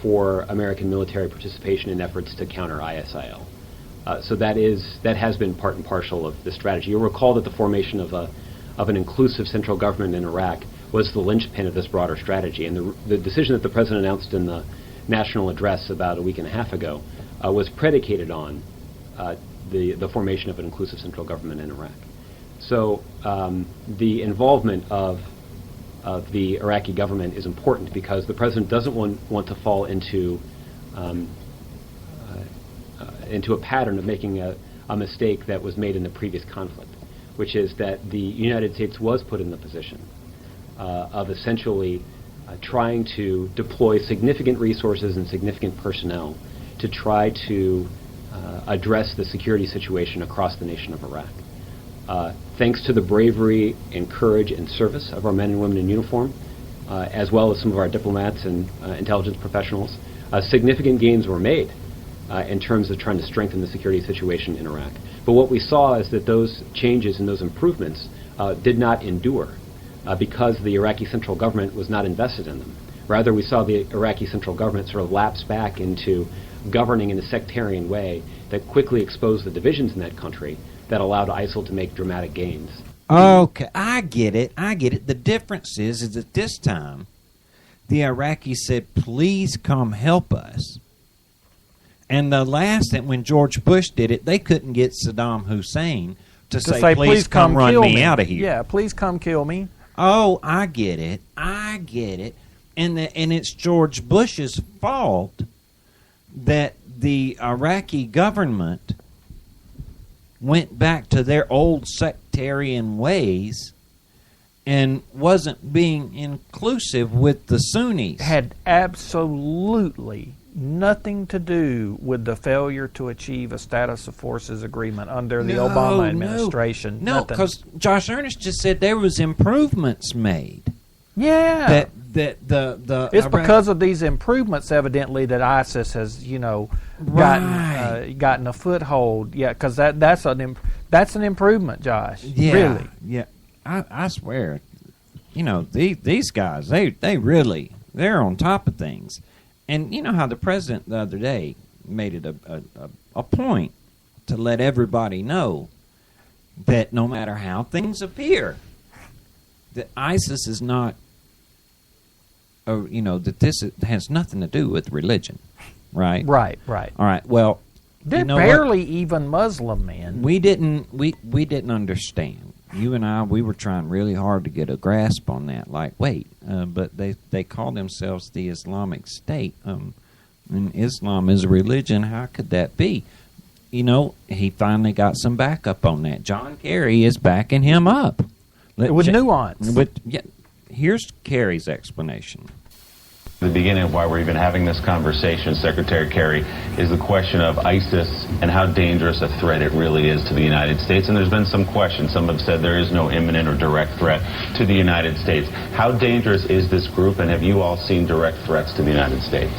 for American military participation in efforts to counter ISIL. So that has been part and parcel of the strategy. You'll recall that the formation of an inclusive central government in Iraq was the linchpin of this broader strategy, and the decision that the president announced in the national address about a week and a half ago was predicated on the formation of an inclusive central government in Iraq. So the involvement of the Iraqi government is important because the president doesn't want to fall into a pattern of making a mistake that was made in the previous conflict, which is that the United States was put in the position of essentially trying to deploy significant resources and significant personnel to try to address the security situation across the nation of Iraq. Thanks to the bravery and courage and service of our men and women in uniform, as well as some of our diplomats and intelligence professionals, significant gains were made in terms of trying to strengthen the security situation in Iraq. But what we saw is that those changes and those improvements did not endure because the Iraqi central government was not invested in them. Rather, we saw the Iraqi central government sort of lapse back into governing in a sectarian way that quickly exposed the divisions in that country that allowed ISIL to make dramatic gains. Okay, I get it. The difference is that this time the Iraqis said, please come help us. And the last time, when George Bush did it, they couldn't get Saddam Hussein to say, please come run me out of here. Yeah, please come kill me. Oh, I get it. And it's George Bush's fault that the Iraqi government went back to their old sectarian ways and wasn't being inclusive with the Sunnis. Had absolutely nothing to do with the failure to achieve a status of forces agreement under the Obama administration. No, because Josh Earnest just said there was improvements made. Yeah. It's because of these improvements, evidently, that ISIS has, gotten a foothold. Yeah, because that's an improvement, Josh. Yeah, really. Yeah, I swear, these guys, they're on top of things. And you know how the president the other day made it a point to let everybody know that no matter how things appear, that ISIS is not, that this has nothing to do with religion, right? Right. All right. Well, they're barely even Muslim, man. We didn't understand. You and I, we were trying really hard to get a grasp on that. Like, wait, but they call themselves the Islamic State, and Islam is a religion. How could that be? He finally got some backup on that. John Kerry is backing him up. With nuance. Here's Kerry's explanation. The beginning of why we're even having this conversation, Secretary Kerry, is the question of ISIS and how dangerous a threat it really is to the United States. And there's been some questions. Some have said there is no imminent or direct threat to the United States. How dangerous is this group, and have you all seen direct threats to the United States?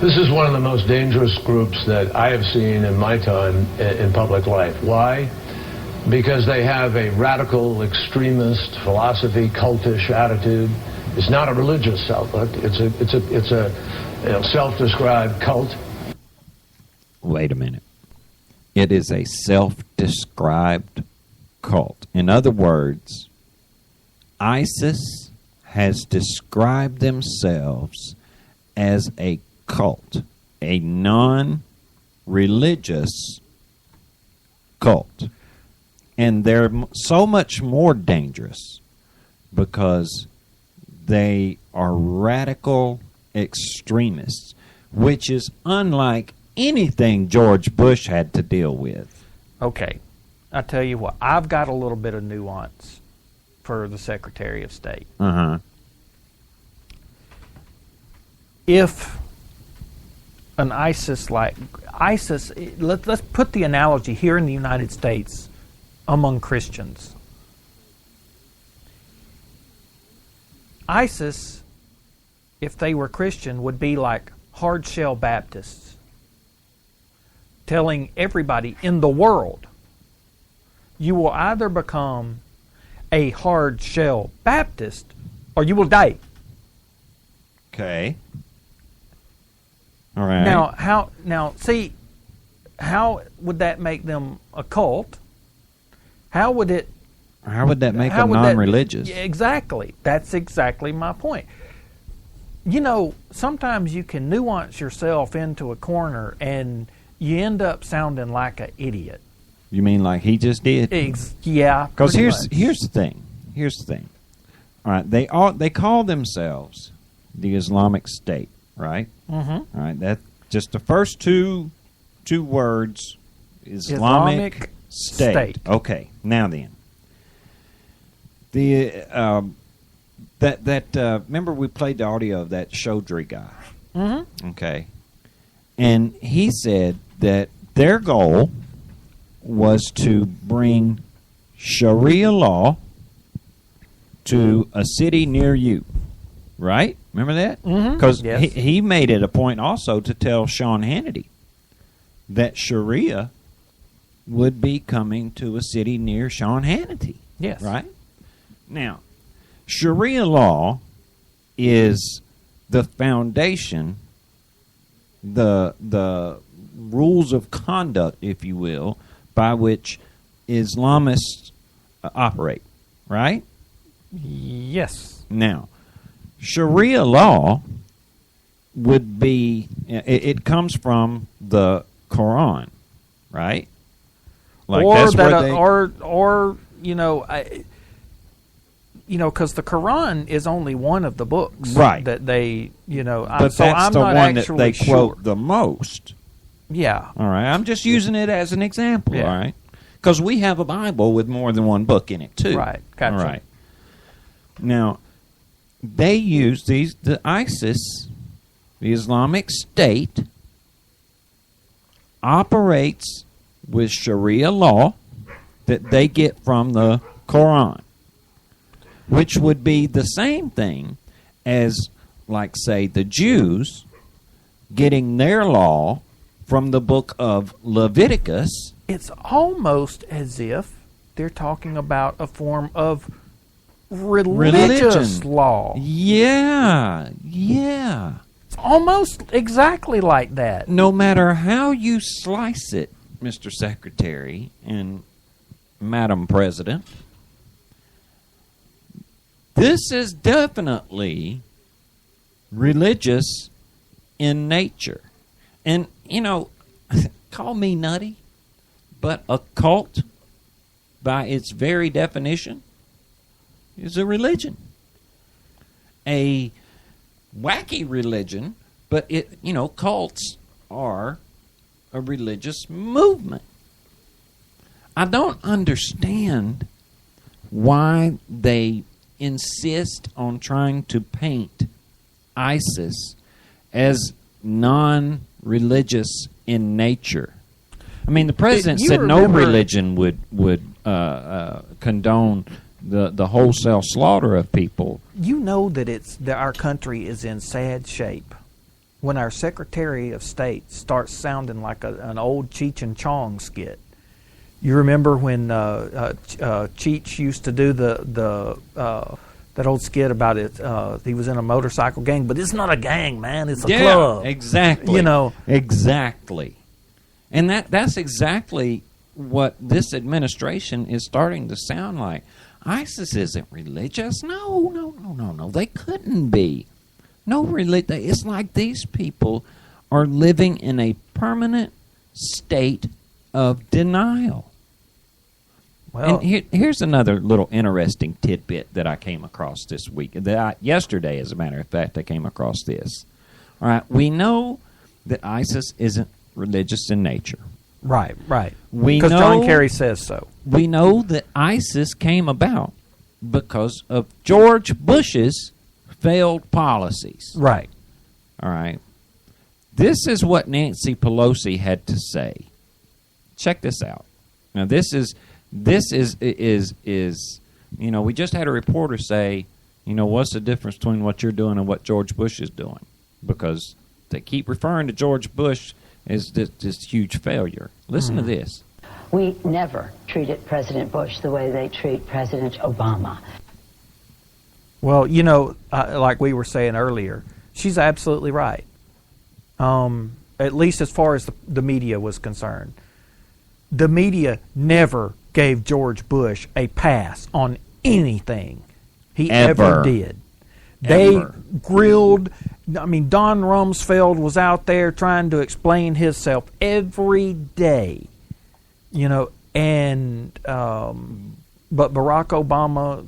This is one of the most dangerous groups that I have seen in my time in public life. Why? Because they have a radical extremist philosophy, cultish attitude. It's not a religious outlook. It's a self-described cult. Wait a minute. It is a self-described cult. In other words, ISIS has described themselves as a cult, a non-religious cult. And they're so much more dangerous because they are radical extremists, which is unlike anything George Bush had to deal with. Okay, I tell you what, I've got a little bit of nuance for the Secretary of State. If an ISIS, let's put the analogy here in the United States among Christians. ISIS, if they were Christian, would be like hard-shell Baptists, telling everybody in the world, you will either become a hard-shell Baptist or you will die. Okay. How would that make them a cult? How would that make them non-religious? Exactly. That's exactly my point. Sometimes you can nuance yourself into a corner and you end up sounding like an idiot. You mean like he just did? Yeah. Because here's the thing. All right, they call themselves the Islamic State, right? Mm-hmm. All right, that's just the first two words, Islamic State. Okay, now then, remember we played the audio of that Chaudhry guy. Mm-hmm. Okay, and he said that their goal was to bring Sharia law to a city near you, right? Remember that? Because he made it a point also to tell Sean Hannity that Sharia would be coming to a city near Sean Hannity. Yes. Right? Now, Sharia law is the foundation, the rules of conduct, if you will, by which Islamists operate, right? Yes. Now, Sharia law would be, it comes from the Quran, right? Like because the Quran is only one of the books, right? That they, but so that's the one that they quote the most. Yeah. All right. I'm just using it as an example. Yeah. All right. Because we have a Bible with more than one book in it too. Right. Gotcha. All right. Now, they use the ISIS, the Islamic State, operates with Sharia law that they get from the Quran, which would be the same thing as, like, say, the Jews getting their law from the book of Leviticus. It's almost as if they're talking about a form of religious law. Yeah. It's almost exactly like that. No matter how you slice it, Mr. Secretary and Madam President, this is definitely religious in nature. And, call me nutty, but a cult, by its very definition, is a religion. A wacky religion, but cults are a religious movement. I don't understand why they insist on trying to paint ISIS as non-religious in nature. I mean, the president said no religion would condone the wholesale slaughter of people. You know that our country is in sad shape when our Secretary of State starts sounding like an old Cheech and Chong skit. You remember when Cheech used to do that old skit about it? He was in a motorcycle gang, but it's not a gang, man. It's a club. Exactly. Exactly. And that's exactly what this administration is starting to sound like. ISIS isn't religious. No. They couldn't be. No religion. It's like these people are living in a permanent state of denial. Well, and here's another little interesting tidbit that I came across this week. Yesterday, as a matter of fact, I came across this. All right, we know that ISIS isn't religious in nature. Right. Because John Kerry says so. We know that ISIS came about because of George Bush's failed policies. Right. All right. This is what Nancy Pelosi had to say. Check this out. Now, this is we just had a reporter say, what's the difference between what you're doing and what George Bush is doing? Because they keep referring to George Bush as this huge failure. Listen to this. We never treated President Bush the way they treat President Obama. Well, like we were saying earlier, she's absolutely right. at least as far as the media was concerned. The media never gave George Bush a pass on anything he ever did. They grilled. I mean, Don Rumsfeld was out there trying to explain himself every day, and but Barack Obama,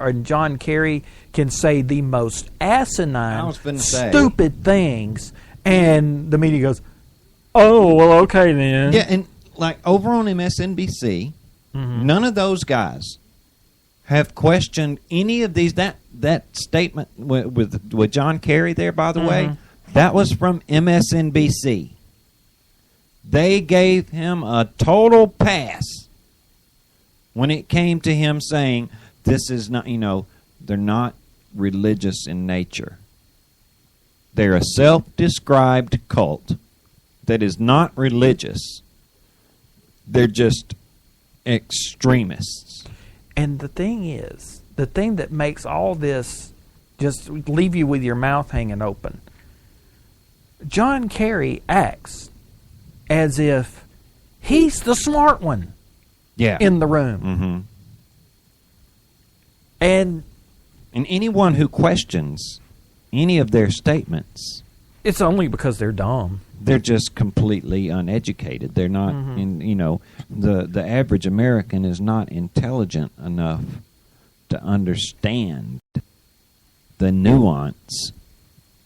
and John Kerry can say the most asinine, stupid things, and the media goes, "Oh, well, okay then." Yeah, and like over on MSNBC, none of those guys have questioned any of these. That statement with John Kerry there, by the way, that was from MSNBC. They gave him a total pass when it came to him saying this is not, they're not religious in nature. They're a self-described cult that is not religious. They're just extremists. And the thing is, the thing that makes all this just leave you with your mouth hanging open, John Kerry acts as if he's the smart one in the room. Mm-hmm. And anyone who questions any of their statements, it's only because they're dumb. They're just completely uneducated. They're not, the average American is not intelligent enough to understand the nuance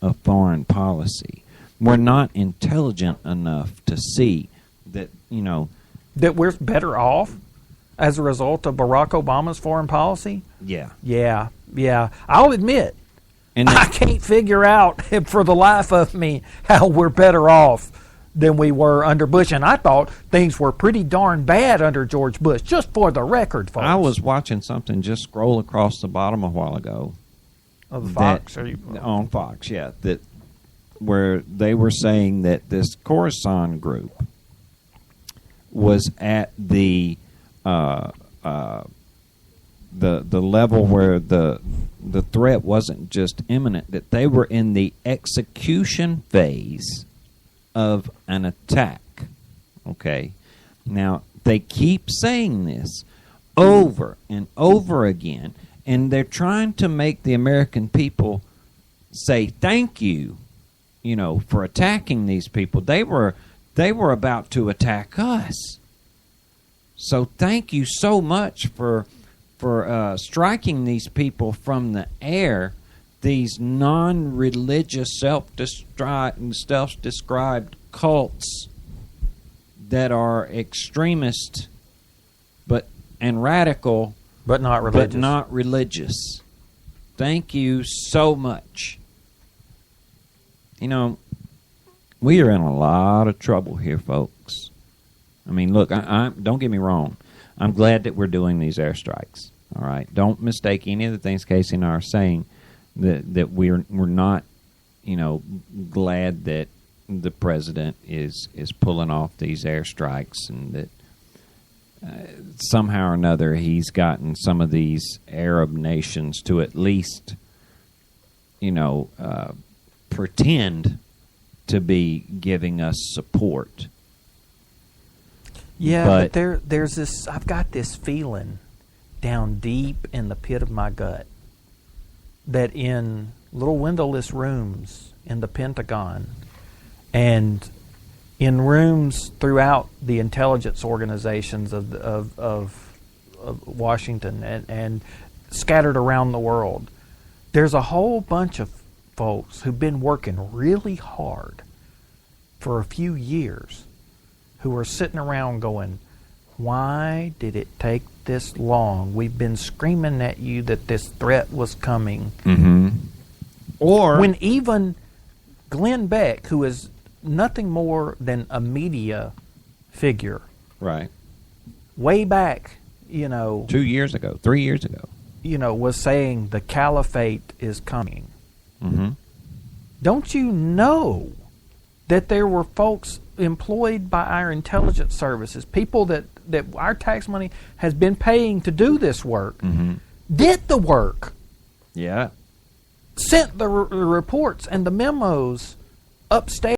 of foreign policy. We're not intelligent enough to see that, that we're better off as a result of Barack Obama's foreign policy. Yeah. I'll admit, and I can't figure out for the life of me how we're better off than we were under Bush. And I thought things were pretty darn bad under George Bush, just for the record, folks. I was watching something just scroll across the bottom a while ago. Of Fox? On Fox, yeah. Where they were saying that this Khorasan group was at the level where the threat wasn't just imminent, that they were in the execution phase of an attack. Okay? Now, they keep saying this over and over again, and they're trying to make the American people say thank you, for attacking these people. They were about to attack us. So thank you so much for striking these people from the air, these non-religious, self-described cults that are extremist and radical, but not religious. Thank you so much. We are in a lot of trouble here, folks. I mean, look, don't get me wrong. I'm glad that we're doing these airstrikes. All right, don't mistake any of the things Casey and I are saying. That we're not, glad that the president is pulling off these airstrikes, and that somehow or another he's gotten some of these Arab nations to at least, pretend to be giving us support. Yeah, but there's this. I've got this feeling down deep in the pit of my gut that in little windowless rooms in the Pentagon and in rooms throughout the intelligence organizations of Washington and scattered around the world, there's a whole bunch of folks who've been working really hard for a few years who are sitting around going, why did it take this long? We've been screaming at you that this threat was coming. Mm-hmm. Or when even Glenn Beck, who is nothing more than a media figure, right, way back, 2 years ago, 3 years ago, was saying the caliphate is coming. Mm-hmm. Don't you know that there were folks employed by our intelligence services, people that our tax money has been paying to do this work, did the work, yeah, sent the reports and the memos upstate